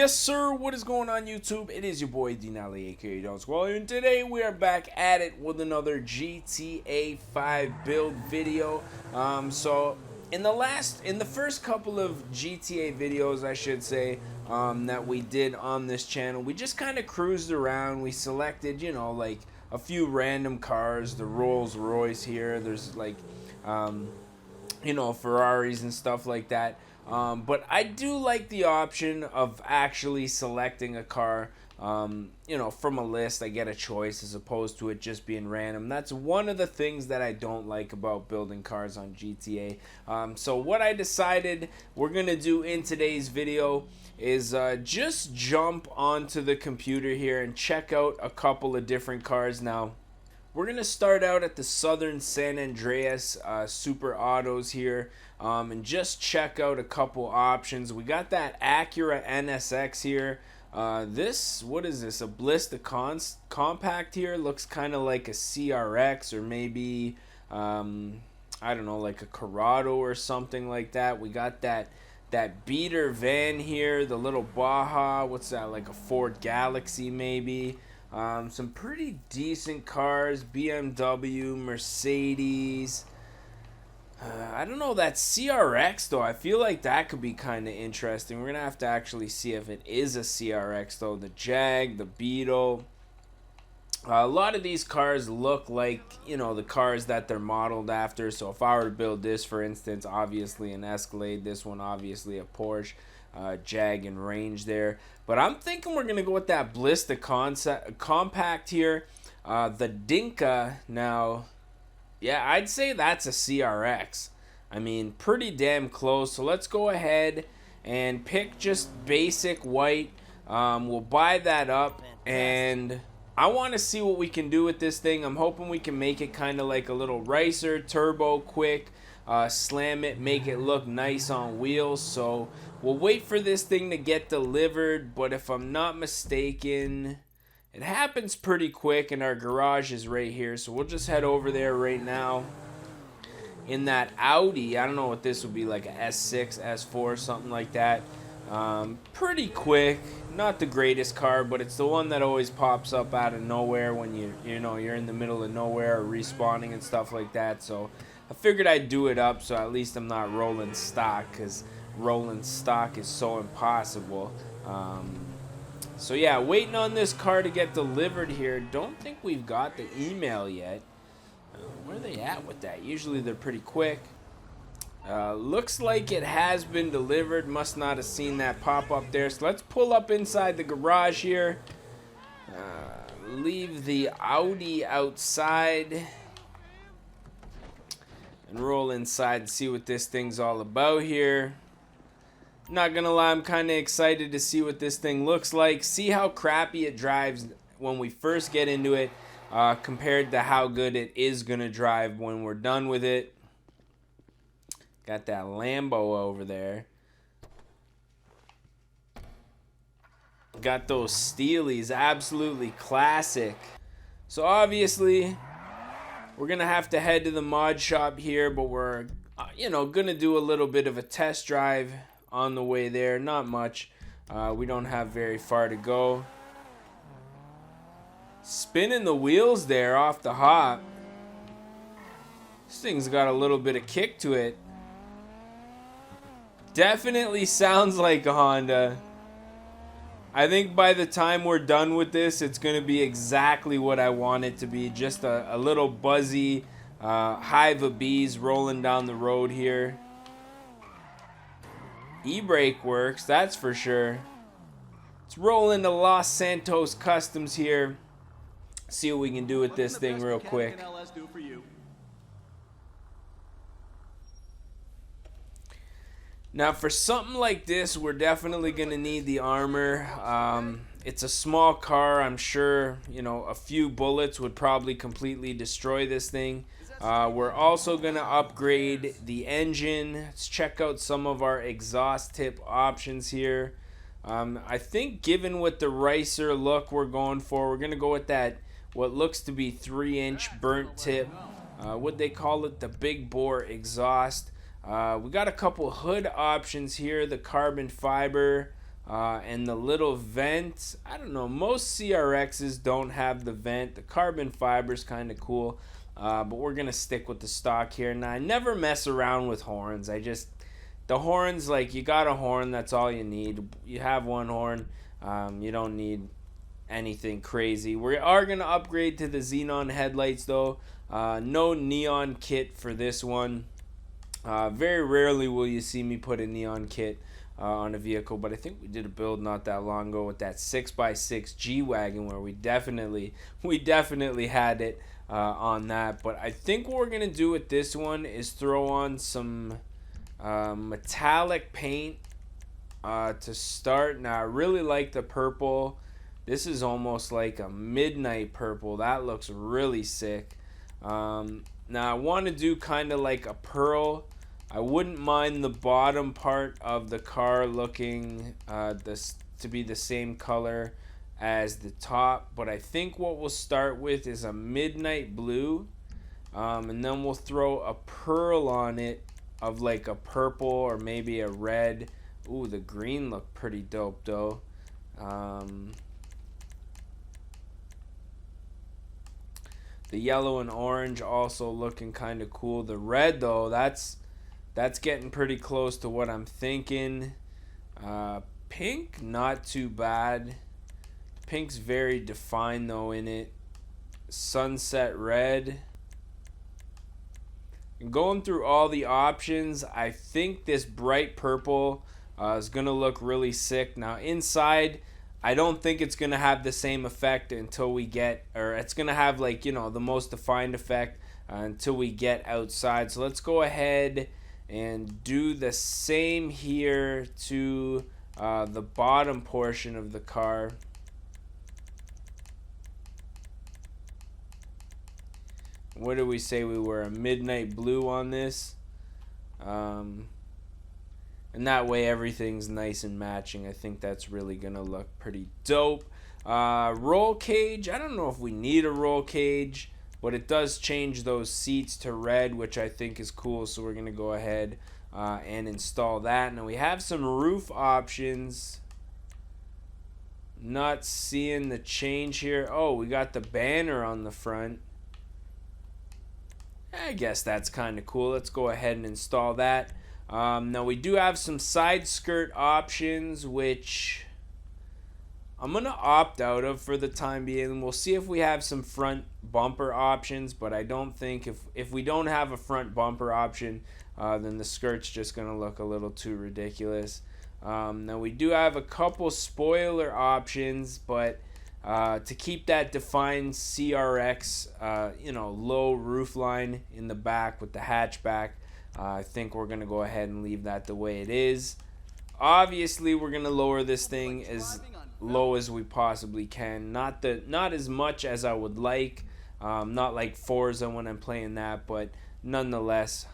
Yes, sir. What is going on, YouTube? It is your boy Denali, aka Don Squall, and today we are back at it with another GTA 5 build video. So in the first couple of GTA videos, I should say, that we did on this channel, we just kind of cruised around. We selected, like a few random cars, the Rolls Royce here. There's like, Ferraris and stuff like that. But I do like the option of actually selecting a car, from a list. I get a choice as opposed to it just being random. That's one of the things that I don't like about building cars on GTA. So what I decided we're going to do in today's video is just jump onto the computer here and check out a couple of different cars. Now, we're going to start out at the Southern San Andreas Super Autos here, and just check out a couple options. We got that Acura NSX here. What is this? A Blista compact here. Looks kind of like a CRX or maybe, I don't know, like a Corrado or something like that. We got that beater van here, the little Baja. What's that, like a Ford Galaxy maybe? Some pretty decent cars, BMW, Mercedes. I don't know, that CRX though, I feel like that could be kind of interesting. We're going to have to actually see if it is a CRX though. The Jag, the Beetle. A lot of these cars look like, the cars that they're modeled after. So if I were to build this, for instance, obviously an Escalade, this one obviously a Porsche. Jag and Range there, but I'm thinking we're gonna go with that Blista compact here, the Dinka. Now, yeah, I'd say that's a CRX. I mean, pretty damn close. So let's go ahead and pick just basic white. We'll buy that up, and I want to see what we can do with this thing. I'm hoping we can make it kind of like a little racer, turbo, quick. Slam it, make it look nice on wheels. So we'll wait for this thing to get delivered, but if I'm not mistaken, it happens pretty quick, and our garage is right here. So we'll just head over there right now in that Audi. I don't know what this would be, like a S6, S4, something like that. Pretty quick, not the greatest car, but it's the one that always pops up out of nowhere when you're in the middle of nowhere or respawning and stuff like that. So I figured I'd do it up, so at least I'm not rolling stock, because rolling stock is so impossible. So yeah, waiting on this car to get delivered here. Don't think we've got the email yet. Where are they at with that? Usually they're pretty quick. Looks like it has been delivered. Must not have seen that pop up there. So let's pull up inside the garage here. Leave the Audi outside and roll inside and see what this thing's all about here. Not gonna lie, I'm kind of excited to see what this thing looks like. See how crappy it drives when we first get into it, compared to how good it is gonna drive when we're done with it. Got that Lambo over there. Got those Steelies, absolutely classic. So obviously, we're going to have to head to the mod shop here, but we're, going to do a little bit of a test drive on the way there. Not much. We don't have very far to go. Spinning the wheels there off the hop. This thing's got a little bit of kick to it. Definitely sounds like a Honda. I think by the time we're done with this, it's going to be exactly what I want it to be. Just a little buzzy hive of bees rolling down the road here. E-brake works, that's for sure. Let's roll into Los Santos Customs here. See what we can do with this thing real quick. Now, for something like this, we're definitely going to need the armor. It's a small car. I'm sure, a few bullets would probably completely destroy this thing. We're also going to upgrade the engine. Let's check out some of our exhaust tip options here. I think given what the racer look we're going for, we're going to go with that, what looks to be 3-inch burnt tip. What they call it, the big bore exhaust. We got a couple hood options here, the carbon fiber. And the little vent, I don't know, most CRXs don't have the vent. The carbon fiber's kind of cool, but we're going to stick with the stock here. Now, I never mess around with horns. The horns, like, you got a horn, that's all you need. You have one horn, you don't need anything crazy. We are going to upgrade to the xenon headlights, though. No neon kit for this one. Very rarely will you see me put a neon kit on a vehicle, but I think we did a build not that long ago with that 6x6 G-Wagon where we definitely had it on that. But I think what we're going to do with this one is throw on some metallic paint to start. Now, I really like the purple. This is almost like a midnight purple. That looks really sick. Now, I want to do kind of like a pearl. I wouldn't mind the bottom part of the car looking to be the same color as the top. But I think what we'll start with is a midnight blue. And then we'll throw a pearl on it of like a purple or maybe a red. Ooh, the green looked pretty dope though. The yellow and orange also looking kind of cool. The red though, that's getting pretty close to what I'm thinking. Pink, not too bad. Pink's very defined though in it. Sunset red. And going through all the options, I think this bright purple is going to look really sick. Now inside, I don't think it's going to have the same effect until we get, or it's going to have like, you know, the most defined effect until we get outside. So let's go ahead and do the same here to the bottom portion of the car. What did we say we were? A midnight blue on this. And that way everything's nice and matching. I think that's really going to look pretty dope. Roll cage. I don't know if we need a roll cage, but it does change those seats to red, which I think is cool. So we're going to go ahead and install that. Now we have some roof options. Not seeing the change here. Oh, we got the banner on the front. I guess that's kind of cool. Let's go ahead and install that. Now we do have some side skirt options, which I'm going to opt out of for the time being. We'll see if we have some front bumper options, but I don't think if we don't have a front bumper option, then the skirt's just going to look a little too ridiculous. Now we do have a couple spoiler options, but to keep that defined CRX, low roof line in the back with the hatchback, I think we're going to go ahead and leave that the way it is. Obviously, we're going to lower this thing as low as we possibly can. Not as much as I would like. Not like Forza when I'm playing that, but nonetheless,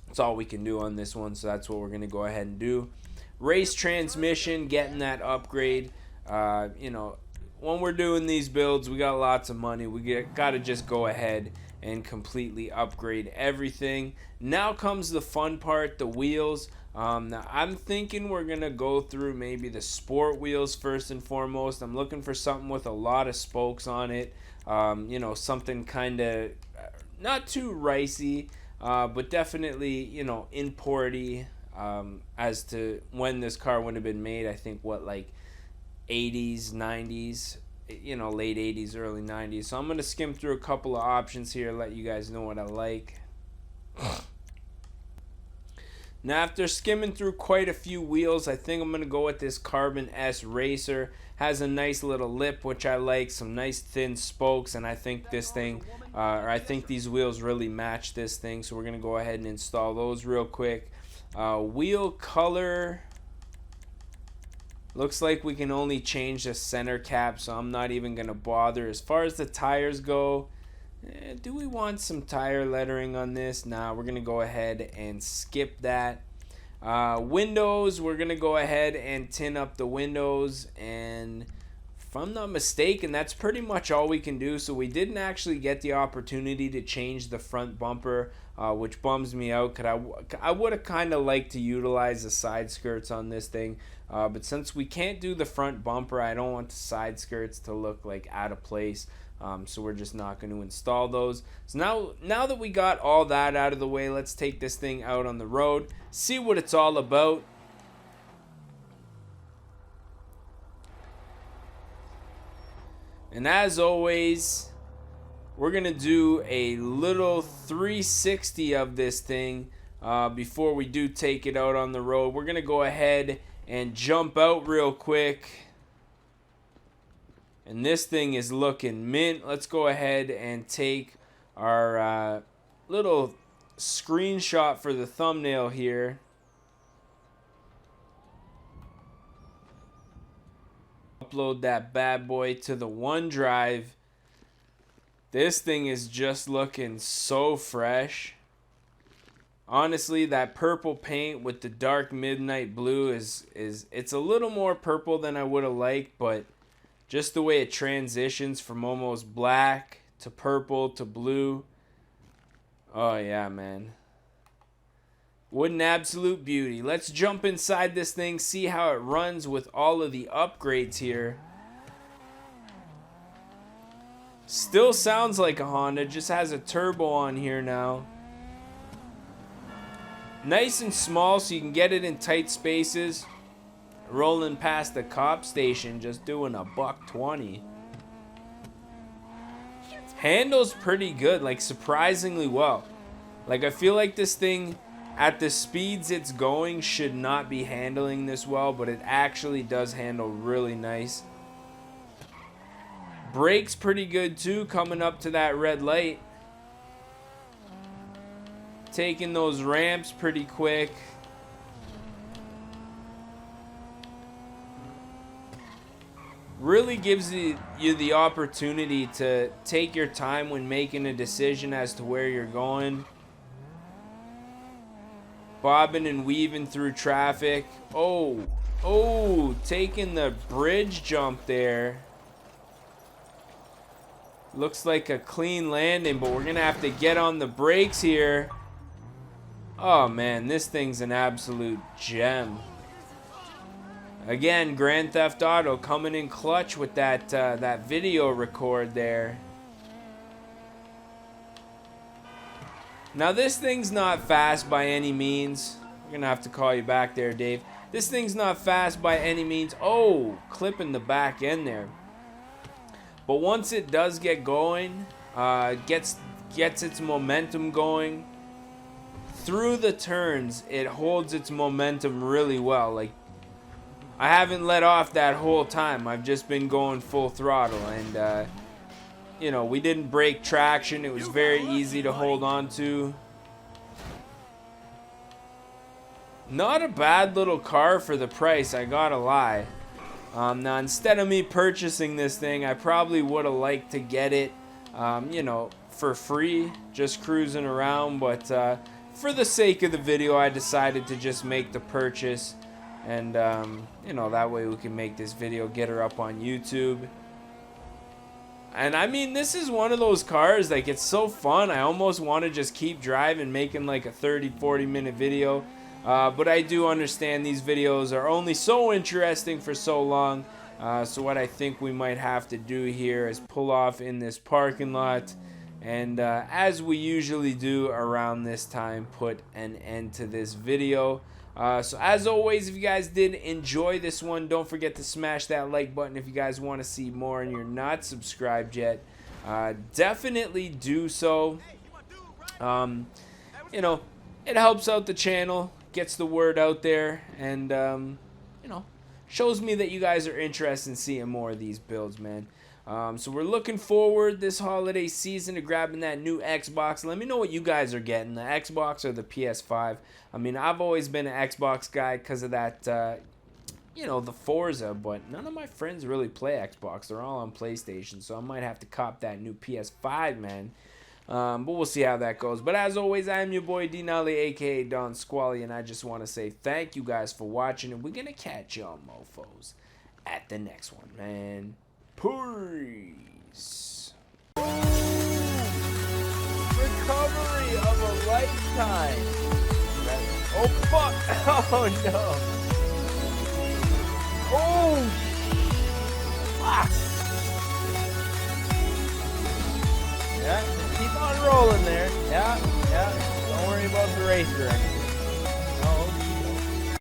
that's all we can do on this one, so that's what we're going to go ahead and do. Race transmission, getting that upgrade. When we're doing these builds, we got lots of money. We got to just go ahead and completely upgrade everything. Now comes the fun part, the wheels. Now I'm thinking we're going to go through maybe the sport wheels first and foremost. I'm looking for something with a lot of spokes on it. Something kind of not too ricey, but definitely, importy as to when this car would have been made. I think, like 80s, 90s, late 80s, early 90s. So I'm going to skim through a couple of options here, let you guys know what I like. Now, after skimming through quite a few wheels, I think I'm going to go with this Carbon S Racer. Has a nice little lip, which I like, some nice thin spokes, and I think this thing, I think these wheels really match this thing, so we're going to go ahead and install those real quick. Wheel color, looks like we can only change the center cap, so I'm not even going to bother. As far as the tires go, do we want some tire lettering on this? Nah, we're going to go ahead and skip that. Windows, we're going to go ahead and tin up the windows. And if I'm not mistaken, that's pretty much all we can do. So we didn't actually get the opportunity to change the front bumper, which bums me out, because I would have kind of liked to utilize the side skirts on this thing. But since we can't do the front bumper, I don't want the side skirts to look like out of place. So we're just not going to install those. So now that we got all that out of the way, let's take this thing out on the road, see what it's all about. And as always, we're going to do a little 360 of this thing before we do take it out on the road. We're going to go ahead and jump out real quick. And this thing is looking mint. Let's go ahead and take our little screenshot for the thumbnail here. Upload that bad boy to the OneDrive. This thing is just looking so fresh. Honestly, that purple paint with the dark midnight blue is it's a little more purple than I would have liked, but just the way it transitions from almost black to purple to blue. Oh yeah, man. What an absolute beauty. Let's jump inside this thing, see how it runs with all of the upgrades here. Still sounds like a Honda, just has a turbo on here now. Nice and small so you can get it in tight spaces. Rolling past the cop station, just doing a $120. Handles pretty good, like surprisingly well. Like I feel like this thing, at the speeds it's going, should not be handling this well, but it actually does handle really nice. Brakes pretty good too, coming up to that red light. Taking those ramps pretty quick. Really gives you the opportunity to take your time when making a decision as to where you're going. Bobbing and weaving through traffic. Oh, taking the bridge jump there. Looks like a clean landing, but we're going to have to get on the brakes here. Oh man, this thing's an absolute gem. Again, Grand Theft Auto coming in clutch with that video record there. Now this thing's not fast by any means. I'm gonna have to call you back there, Dave. This thing's not fast by any means. Oh, clipping the back end there. But once it does get going, gets its momentum going, through the turns, it holds its momentum really well. Like, I haven't let off that whole time. I've just been going full throttle, and you know, we didn't break traction. It was very easy to hold on to. Not a bad little car for the price, I gotta lie. Now, instead of me purchasing this thing, I probably would have liked to get it, you know, for free, just cruising around. But for the sake of the video, I decided to just make the purchase. And, you know, that way we can make this video, get her up on YouTube. And, I mean, this is one of those cars, like, it's so fun. I almost want to just keep driving, making, like, a 30-40 minute video. But I do understand these videos are only so interesting for so long. So what I think we might have to do here is pull off in this parking lot. And as we usually do around this time, put an end to this video. So as always, if you guys did enjoy this one, don't forget to smash that like button. If you guys want to see more and you're not subscribed yet, definitely do so. You know, it helps out the channel, gets the word out there, and you know, shows me that you guys are interested in seeing more of these builds, man. So we're looking forward this holiday season to grabbing that new Xbox. Let me know what you guys are getting, the Xbox or the PS5. I mean, I've always been an Xbox guy because of that, you know, the Forza, but none of my friends really play Xbox. They're all on PlayStation, so I might have to cop that new PS5, man. But we'll see how that goes. But as always, I am your boy D Nolly, aka Don Squally, and I just want to say thank you guys for watching, and we're going to catch y'all mofos at the next one, man. Peace. Recovery of a lifetime. Oh fuck! Oh no! Oh! Fuck! Yeah, keep on rolling there. Yeah, yeah. Don't worry about the racer or anything. No.